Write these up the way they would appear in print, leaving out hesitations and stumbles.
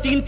3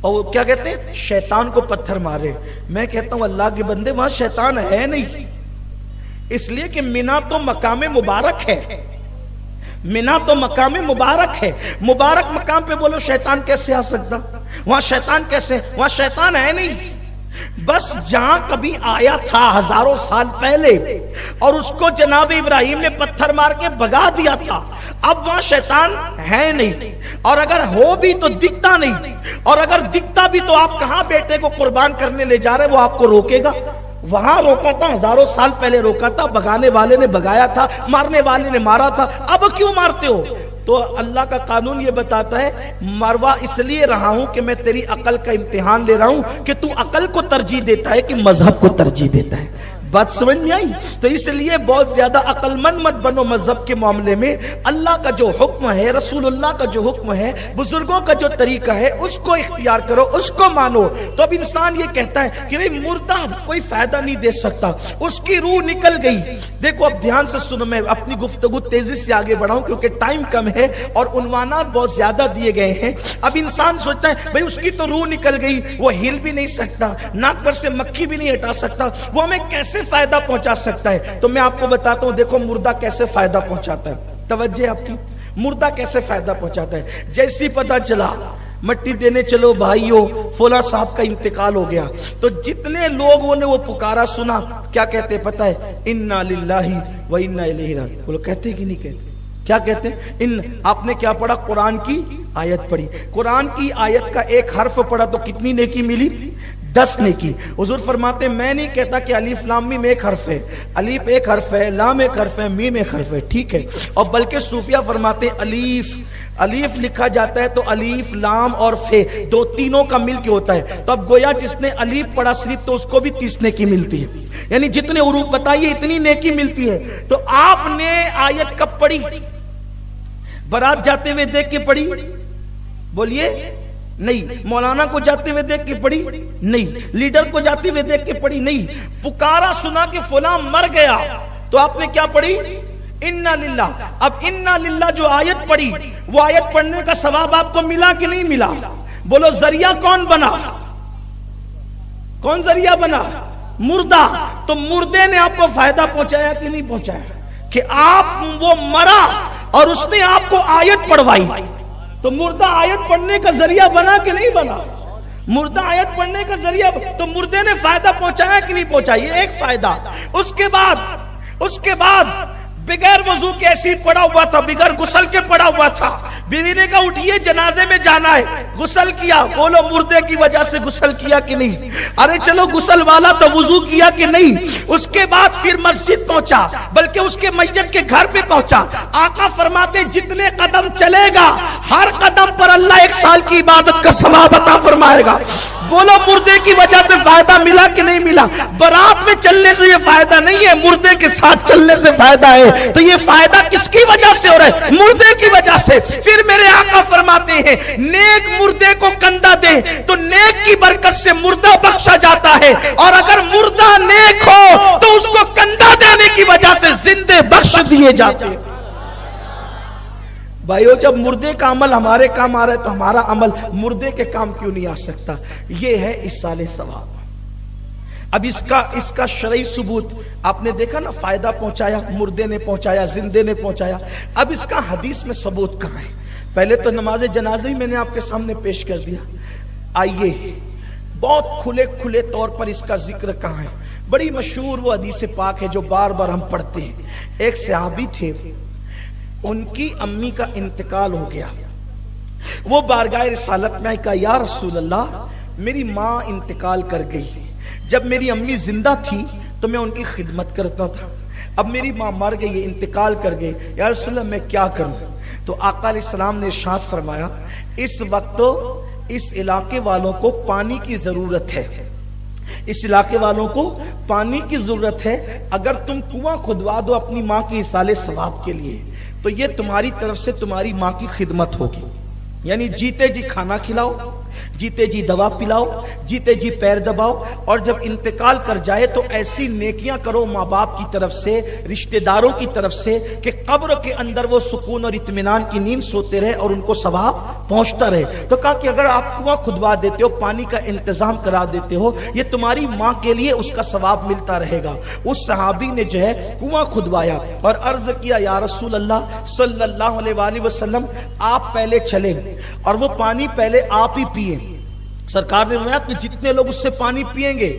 اور وہ کیا کہتے ہیں؟ شیطان کو پتھر مارے. میں کہتا ہوں اللہ کے بندے وہاں شیطان ہے نہیں، اس لیے کہ منا تو مقام مبارک ہے. منا تو مقام مبارک ہے. مبارک مقام پہ بولو شیطان کیسے آ سکتا؟ وہاں شیطان کیسے؟ وہاں شیطان ہے نہیں. بس جہاں کبھی آیا تھا ہزاروں سال پہلے اور اس کو جناب ابراہیم نے پتھر مار کے بھگا دیا تھا، اب وہاں شیطان ہے نہیں. اور اگر ہو بھی تو دکھتا نہیں، اور اگر دکھتا بھی تو آپ کہاں بیٹے کو قربان کرنے لے جا رہے، وہ آپ کو روکے گا؟ وہاں روکا تھا، ہزاروں سال پہلے روکا تھا، بھگانے والے نے بھگایا تھا، مارنے والے نے مارا تھا. اب کیوں مارتے ہو؟ تو اللہ کا قانون یہ بتاتا ہے مروا اس لیے رہا ہوں کہ میں تیری عقل کا امتحان لے رہا ہوں کہ تو عقل کو ترجیح دیتا ہے کہ مذہب کو ترجیح دیتا ہے. بات سمجھ میں آئی؟ تو اس لیے بہت زیادہ عقل مند مت بنو مذہب کے معاملے میں. اللہ کا جو حکم ہے، رسول اللہ کا جو حکم ہے، بزرگوں کا جو طریقہ ہے، اس کو اختیار کرو، اس کو مانو. تو اب انسان یہ کہتا ہے کہ مردہ کوئی فائدہ نہیں دے سکتا، اس کی روح نکل گئی. دیکھو اب دھیان سے سنو، میں اپنی گفتگو تیزی سے آگے بڑھاؤں کیونکہ ٹائم کم ہے اور عنوانات بہت زیادہ دیے گئے ہیں. اب انسان سوچتا ہے بھئی اس کی تو روح نکل گئی، وہ ہل بھی نہیں سکتا، ناک پر سے مکھی بھی نہیں ہٹا سکتا، وہ ہمیں کیسے فائدہ پہنچا سکتا ہے؟ تو میں آپ کو بتاتا ہوں، دیکھو مردہ کیسے فائدہ پہنچاتا ہے. توجہ آپ کی، مردہ کیسے فائدہ پہنچاتا ہے. جیسی پتہ چلا مٹی دینے چلو بھائیو فلاں صاحب کا انتقال ہو گیا، تو جتنے لوگوں نے وہ پکارا سنا، کیا کہتے پتہ ہے؟ انا للہ و انا الیہ راجعون. بولو کہتے کہ نہیں کہتے؟ کیا کہتے ہیں؟ آپ نے کیا پڑھا؟ قرآن کی آیت پڑھی. قرآن کی آیت کا ایک حرف پڑھا تو کتنی نیکی ملی؟ 10 نیکی. حضور فرماتے ہیں میں نہیں کہتا کہ الف لام میم ایک حرف ہے، الف ایک حرف ہے، لام ایک حرف ہے، میم ایک حرف ہے، ٹھیک ہے. اور بلکہ صوفیہ فرماتے ہیں الف لکھا جاتا ہے تو الف لام اور فے دو تینوں کا مل کے ہوتا ہے. تو اب گویا جس نے الف پڑھا صرف تو اس کو بھی 30 نیکی ملتی ہے. یعنی جتنے حروف بتائیے اتنی نیکی ملتی ہے. تو آپ نے آیت کب پڑھی؟ برات جاتے ہوئے دیکھ کے پڑھی؟ بولیے نہیں. مولانا کو جاتے ہوئے دیکھ کے پڑھی؟ نہیں. لیڈر کو جاتے ہوئے دیکھ کے پڑھی؟ نہیں. پکارا سنا کہ فلاں مر گیا تو آپ نے کیا پڑھی؟ انا للہ. اب انا للہ جو آیت پڑھی، وہ آیت پڑھنے کا ثواب آپ کو ملا کہ نہیں ملا؟ بولو ذریعہ کون بنا؟ کون ذریعہ بنا؟ مردہ. تو مردے نے آپ کو فائدہ پہنچایا کہ نہیں پہنچایا؟ کہ آپ وہ مرا اور اس نے آپ کو آیت پڑھوائی، تو مردہ آیت پڑھنے کا ذریعہ بنا کہ نہیں بنا؟ مردہ آیت پڑھنے کا ذریعہ. تو مردے نے فائدہ پہنچایا کہ نہیں پہنچایا؟ یہ ایک فائدہ. اس کے بعد بغیر وضو کے ایسی پڑا ہوا تھا، بغیر غسل کے پڑا ہوا تھا. بیوی نے کہا اٹھیے جنازے میں جانا ہے. غسل کیا. بولو مردے کی وجہ سے غسل کیا کہ نہیں؟ ارے چلو غسل والا تو وضو کیا کہ نہیں؟ اس کے بعد پھر مسجد پہنچا، بلکہ اس کے میت کے گھر پہ پہنچا. آقا فرماتے جتنے قدم چلے گا ہر قدم پر اللہ 1 سال کی عبادت کا ثواب عطا فرمائے گا. بولو مردے کی وجہ سے فائدہ ملا کہ نہیں ملا؟ برات میں چلنے سے یہ فائدہ نہیں ہے، مردے کے ساتھ چلنے سے فائدہ ہے. تو یہ فائدہ کس کی وجہ سے ہو رہا ہے؟ مردے کی وجہ سے. پھر میرے آقا فرماتے ہیں نیک مردے کو کندھا دے تو نیک کی برکت سے مردہ بخشا جاتا ہے، اور اگر مردہ نیک ہو تو اس کو کندھا دینے کی وجہ سے زندے بخش دیے جاتے ہیں. بھائیو جب مردے کا عمل ہمارے کام آ رہا ہے تو ہمارا عمل مردے کے کام کیوں نہیں آ سکتا؟ یہ ہے ایصال ثواب. اب اس کا شرعی ثبوت آپ نے دیکھا نا، فائدہ پہنچایا، مردے نے پہنچایا، زندے نے پہنچایا. اب اس کا حدیث میں ثبوت کہاں ہے؟ پہلے تو نماز جنازہ ہی میں نے آپ کے سامنے پیش کر دیا. آئیے بہت کھلے طور پر اس کا ذکر کہاں ہے؟ بڑی مشہور وہ حدیث پاک ہے جو بار بار ہم پڑھتے ہیں. ایک صحابی تھے، ان کی امی کا انتقال ہو گیا. وہ بارگاہ رسالت میں کہا یا رسول اللہ میری ماں انتقال کر گئی. جب میری امی زندہ تھی تو میں ان کی خدمت کرتا تھا، اب میری ماں مر گئی، انتقال کر گئی، یا رسول اللہ میں کیا کروں؟ تو آقا علیہ السلام نے ارشاد فرمایا اس وقت اس علاقے والوں کو پانی کی ضرورت ہے. اس علاقے والوں کو پانی کی ضرورت ہے. اگر تم کنواں کھدوا دو اپنی ماں کی ایصال ثواب کے لیے تو یہ تمہاری طرف سے تمہاری ماں کی خدمت ہوگی. یعنی جیتے جی کھانا کھلاؤ، جیتے جی دوا پلاؤ، جیتے جی پیر دباؤ، اور جب انتقال کر جائے تو ایسی نیکیاں کرو ماں باپ کی طرف سے، رشتہ داروں کی طرف سے، کہ قبر کے اندر وہ سکون اور اطمینان کی نیند سوتے رہے اور ان کو ثواب پہنچتا رہے۔ تو کہا کہ اگر آپ کنواں کھدوا دیتے ہو، پانی کا انتظام کرا دیتے ہو، یہ تمہاری ماں کے لیے اس کا ثواب ملتا رہے گا۔ اس صحابی نے جو ہے کنواں کھدوایا اور عرض کیا یا رسول اللہ صلی اللہ علیہ وآلہ وسلم، آپ پہلے چلیں اور وہ پانی پہلے آپ ہی پیئیں۔ سرکار نے فرمایا کہ جتنے لوگ اس سے پانی پیئیں گے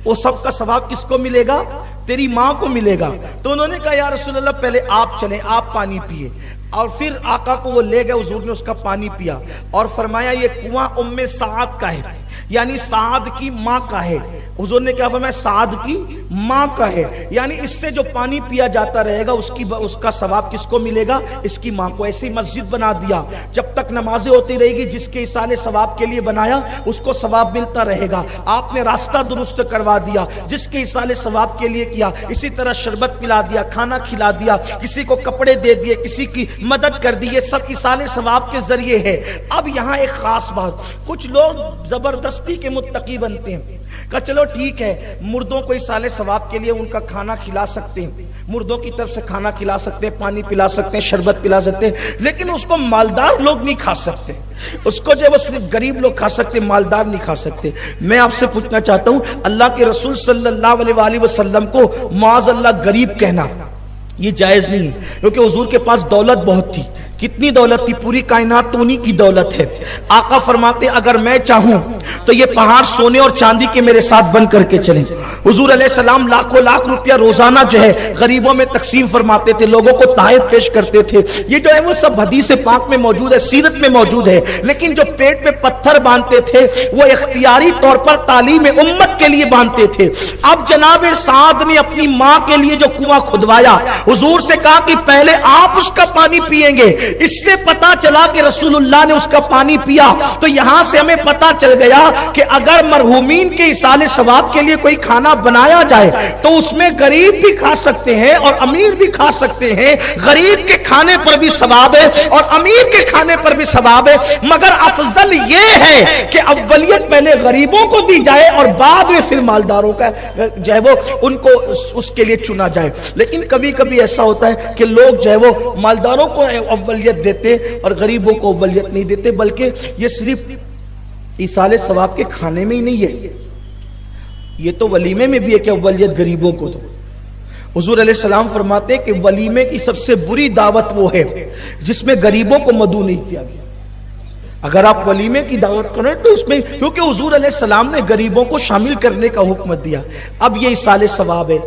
وہ سب کا ثواب کس کو ملے گا؟ تیری ماں کو ملے گا۔ تو انہوں نے کہا یا رسول اللہ پہلے آپ چلیں، آپ پانی پیئے، اور پھر آقا کو وہ لے گئے، حضور نے اس کا پانی پیا اور فرمایا یہ کنواں ام سعد کا ہے، یعنی سعد کی ماں کا ہے۔ حضور نے کیا فرمایا؟ سعد کی ماں کا ہے، یعنی اس سے جو پانی پیا جاتا رہے گا اس کا ثواب کس کو ملے گا؟ اس کی ماں کو۔ ایسی مسجد بنا دیا، جب تک نمازیں ہوتی رہے گی، جس کے ایصال ثواب کے لیے بنایا اس کو ثواب ملتا رہے گا۔ آپ نے راستہ درست کروا دیا، جس کے ایصال ثواب کے لیے کیا۔ اسی طرح شربت پلا دیا، کھانا کھلا دیا، کسی کو کپڑے دے دیے، کسی کی مدد کر دی، یہ سب ایصال ثواب کے ذریعے ہے۔ اب یہاں ایک خاص بات، کچھ لوگ زبردستی کے متقی بنتے ہیں کہ چلو ٹھیک ہے، مردوں کو ایصال ثواب کے لیے ان کا کھانا کھلا سکتے ہیں، مردوں کی طرف سے کھانا کھلا سکتے ہیں، پانی پلا سکتے ہیں، شربت پلا سکتے ہیں، لیکن اس کو مالدار لوگ نہیں کھا سکتے، اس کو جو وہ صرف غریب لوگ کھا سکتے، مالدار نہیں کھا سکتے۔ میں آپ سے پوچھنا چاہتا ہوں، اللہ کے رسول صلی اللہ علیہ وآلہ وسلم کو معاذ اللہ غریب کہنا یہ جائز نہیں ہے، کیونکہ حضور کے پاس دولت بہت تھی۔ کتنی دولت تھی؟ پوری کائنات تو انہی کی دولت ہے۔ آقا فرماتے اگر میں چاہوں تو یہ پہاڑ سونے اور چاندی کے میرے ساتھ بن کر کے چلیں۔ حضور علیہ السلام لاکھوں لاکھ روپیہ روزانہ جو ہے غریبوں میں تقسیم فرماتے تھے، لوگوں کو تحائف پیش کرتے تھے۔ یہ جو ہے وہ سب حدیث پاک میں موجود ہے، سیرت میں موجود ہے۔ لیکن جو پیٹ پہ پتھر باندھتے تھے وہ اختیاری طور پر تعلیم امت کے لیے باندھتے تھے۔ اب جناب سعد نے اپنی ماں کے لیے جو کنواں کھدوایا، حضور سے کہا کہ پہلے آپ اس کا پانی پیئیں گے۔ اس سے پتا چلا کہ رسول اللہ نے اس کا پانی پیا، تو یہاں سے ہمیں پتا چل گیا کہ اگر مرحومین کے ایصال ثواب کے لیے کوئی کھانا بنایا جائے تو اس میں غریب بھی کھا سکتے ہیں اور امیر بھی کھا سکتے ہیں۔ غریب کے کھانے پر بھی ثواب ہے اور امیر کے کھانے پر بھی ثواب ہے، مگر افضل یہ ہے کہ اولیت پہلے غریبوں کو دی جائے اور بعد میں پھر مالداروں کا جو ہے وہ ان کو اس کے لیے چنا جائے۔ لیکن کبھی کبھی ایسا ہوتا ہے کہ لوگ جو ہے وہ مالداروں کو اولیت دیتے اور غریبوں کو اولیت نہیں دیتے، بلکہ یہ صرف ایصال ثواب کے کھانے میں ہی نہیں ہے، یہ تو ولیمے میں بھی ہے کہ اولیت غریبوں کو دو۔ حضور علیہ السلام فرماتے کہ ولیمے کی سب سے بری دعوت وہ ہے جس میں غریبوں کو مدعو نہیں کیا گیا۔ اگر آپ ولیمے کی دعوت کریں تو اس میں، کیونکہ حضور علیہ السلام نے غریبوں کو شامل کرنے کا حکم دیا۔ اب یہ ایصال ثواب ہے۔